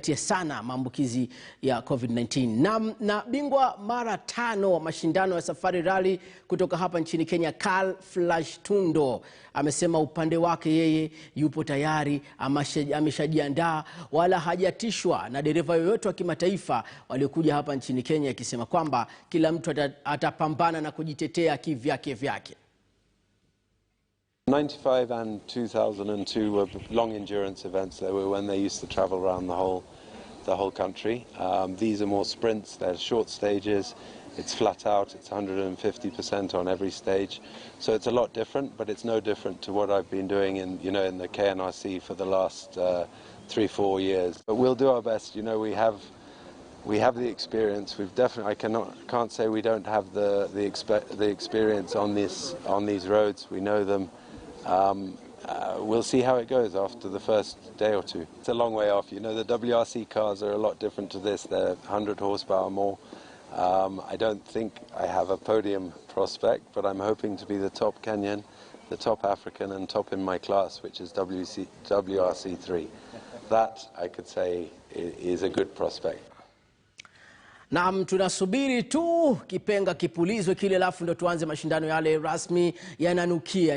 kuzingatia sana maambukizi ya COVID-19. Na bingwa mara 5 wa mashindano ya Safari Rally kutoka hapa nchini Kenya, Carl Tundo, amesema upande wake yeye yupo tayari, ameshajiandaa wala hajatishwa na dereva yoyote wa kimataifa waliokuja hapa nchini Kenya, akisema kwamba kila mtu atapambana na kujitetea kivyake. 95 and 2002 were long endurance events. They were when they used to travel around the whole country. These are more sprints. They're short stages. It's flat out. It's 150% on every stage. So it's a lot different, but it's no different to what I've been doing in the KNRC for the last 3-4 years. But we'll do our best. We have the experience. We've definitely. Can't say we don't have the experience on these roads. We know them. We'll see how it goes after the first day or two. It's a long way off. The WRC cars are a lot different to this. They're 100 horsepower more. I don't think I have a podium prospect, but I'm hoping to be the top Kenyan, the top African, and top in my class, which is WRC 3. That, I could say, is a good prospect. Na tunasubiri tu kipenga kipulizwe kile, alafu ndo tuanze mashindano yale rasmi yananukia